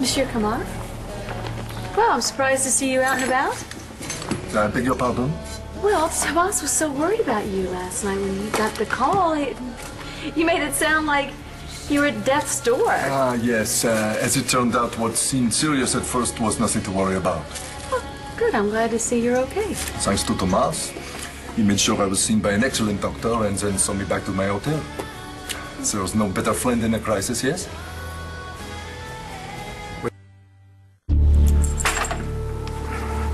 Monsieur Kamar? Well, I'm surprised to see you out and about. I beg your pardon? Well, Tomas was so worried about you last night when you got the call. You made it sound like you were at death's door. Ah, yes. As it turned out, what seemed serious at first was nothing to worry about. Well, good. I'm glad to see you're okay. Thanks to Tomas. He made sure I was seen by an excellent doctor and then saw me back to my hotel. There's no better friend in a crisis, yes?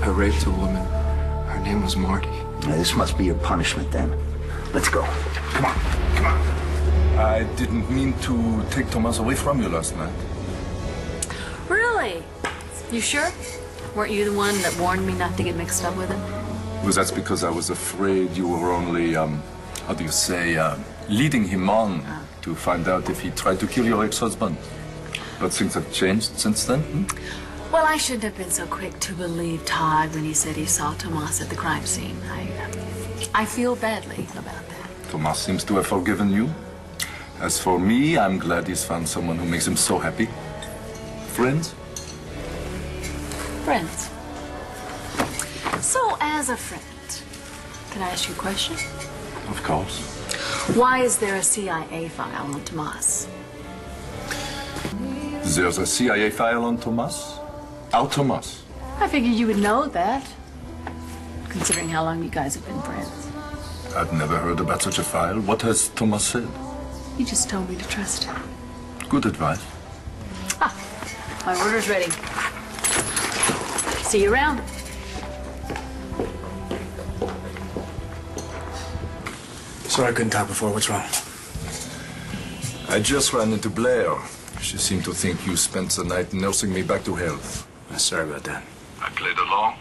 I raped a woman. Her name was Marty. Now, this must be your punishment, then. Let's go. Come on, come on. I didn't mean to take Tomas away from you last night. Really? You sure? Weren't you the one that warned me not to get mixed up with him? Well, that's because I was afraid you were only, how do you say, leading him on to find out if he tried to kill your ex-husband. But things have changed since then, Well, I shouldn't have been so quick to believe Todd when he said he saw Tomas at the crime scene. I feel badly about that. Tomas seems to have forgiven you. As for me, I'm glad he's found someone who makes him so happy. Friends? Friends. So, as a friend, can I ask you a question? Of course. Why is there a CIA file on Tomas? There's a CIA file on Tomas? Our Tomas? I figured you would know that, considering how long you guys have been friends. I've never heard about such a file. What has Tomas said? You just told me to trust him. Good advice. Ah, my order's ready. See you around. Sorry I couldn't talk before. What's wrong? I just ran into Blair. She seemed to think you spent the night nursing me back to health. Sorry about that. I played along.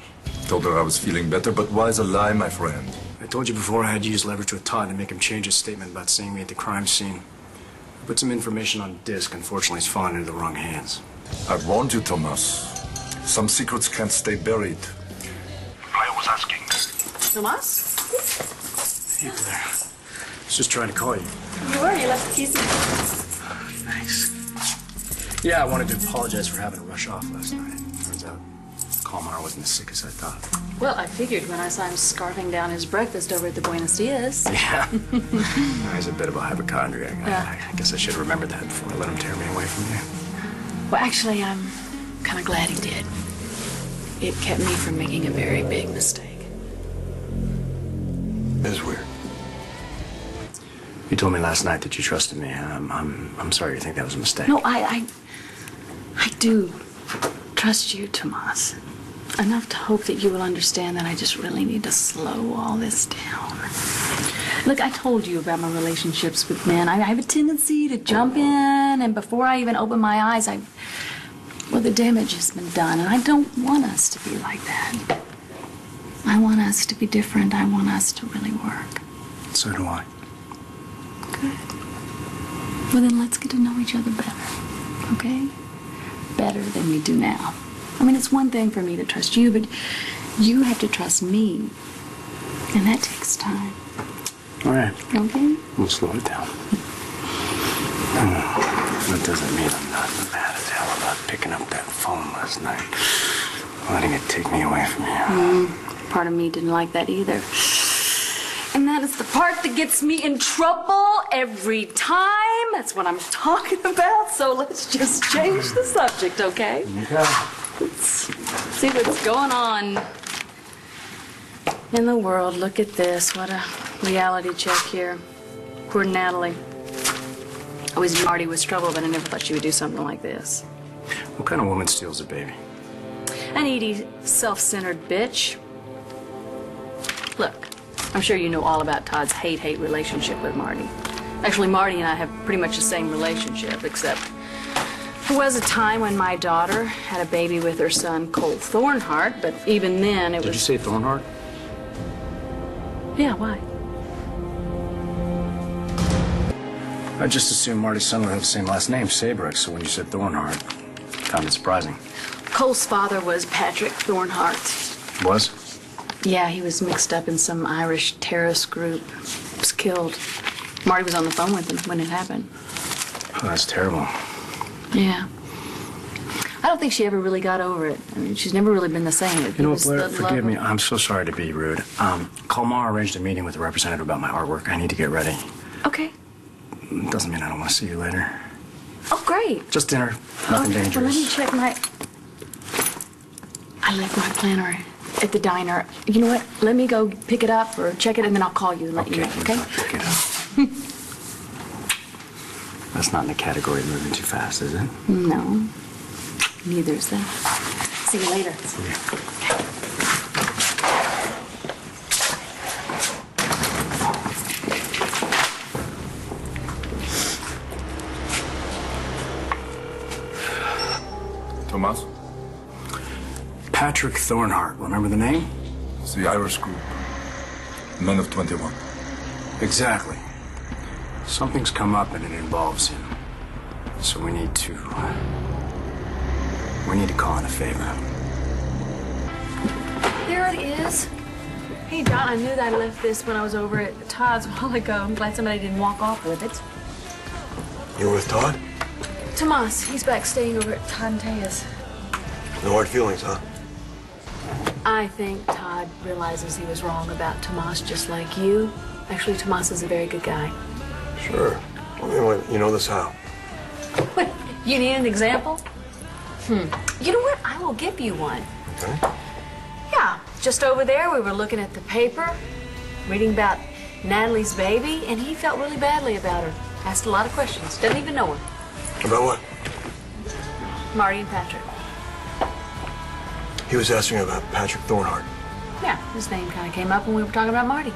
Told her I was feeling better, but why's a lie, my friend? I told you before I had to use leverage with Todd to make him change his statement about seeing me at the crime scene. I put some information on disk. Unfortunately, it's fallen into the wrong hands. I warned you, Tomas. Some secrets can't stay buried. Blair was asking. Tomas? Hey, Blair. I was just trying to call you. You were. You left the keys. Thanks. Yeah, I wanted to apologize for having to rush off last night. Turns out, Kalmar wasn't as sick as I thought. Well, I figured when I saw him scarfing down his breakfast over at the Buenos Dias. Yeah. He's a bit of a hypochondriac. Yeah. I guess I should have remembered that before I let him tear me away from you. Well, actually, I'm kind of glad he did. It kept me from making a very big mistake. It's weird. You told me last night that you trusted me. I'm sorry you think that was a mistake. No, I do trust you, Tomas. Enough to hope that you will understand that I just really need to slow all this down. Look, I told you about my relationships with men. I have a tendency to jump in, and before I even open my eyes, well, the damage has been done, and I don't want us to be like that. I want us to be different. I want us to really work. So do I. Good. Well, then let's get to know each other better, okay? Better than we do now. I mean, it's one thing for me to trust you, but you have to trust me, and that takes time. All right. Okay? We'll slow it down. That doesn't mean I'm not mad as hell about picking up that phone last night. Letting it take me away from you. Part of me didn't like that either. And that is the part that gets me in trouble every time. That's what I'm talking about. So let's just change the subject, okay? Okay. Let's see what's going on in the world. Look at this. What a reality check here. Poor Natalie. I always knew Marty was trouble, but I never thought she would do something like this. What kind of woman steals a baby? An needy, self-centered bitch. Look, I'm sure you know all about Todd's hate-hate relationship with Marty. Actually, Marty and I have pretty much the same relationship, except there was a time when my daughter had a baby with her son, Cole Thornhart, but even then it was... Did you say Thornhart? Yeah, why? I just assumed Marty's son would have the same last name, Sabrick, so when you said Thornhart, found it surprising. Cole's father was Patrick Thornhart. Was? Yeah, he was mixed up in some Irish terrorist group. He was killed. Marty was on the phone with him when it happened. Oh, that's terrible. Yeah. I don't think she ever really got over it. I mean, she's never really been the same. You know what, Blair? Forgive me. I'm so sorry to be rude. Kalmar arranged a meeting with a representative about my artwork. I need to get ready. Okay. Doesn't mean I don't want to see you later. Oh, great. Just dinner. Nothing dangerous. Well, let me check my... I left my planner at the diner. You know what? Let me go pick it up or check it, and then I'll call you and let you know, okay? Pick it up. That's not in the category of moving too fast, is it? No. Neither is that. See you later. See you. Thomas? Patrick Thornhart. Remember the name? It's the Irish group. Men of 21. Exactly. Something's come up and it involves him. So we need to call in a favor. There it is. Hey, John, I knew that I left this when I was over at Todd's a while ago. I'm glad somebody didn't walk off with it. You're with Todd? Tomas, he's back staying over at Todd and Taya's. No hard feelings, huh? I think Todd realizes he was wrong about Tomas, just like you. Actually, Tomas is a very good guy. Sure. Well, you know this how? What, you need an example? You know what? I will give you one. Okay. Yeah, just over there, we were looking at the paper, reading about Natalie's baby, and he felt really badly about her. Asked a lot of questions. Doesn't even know her. About what? Marty and Patrick. He was asking about Patrick Thornhart. Yeah, his name kind of came up when we were talking about Marty.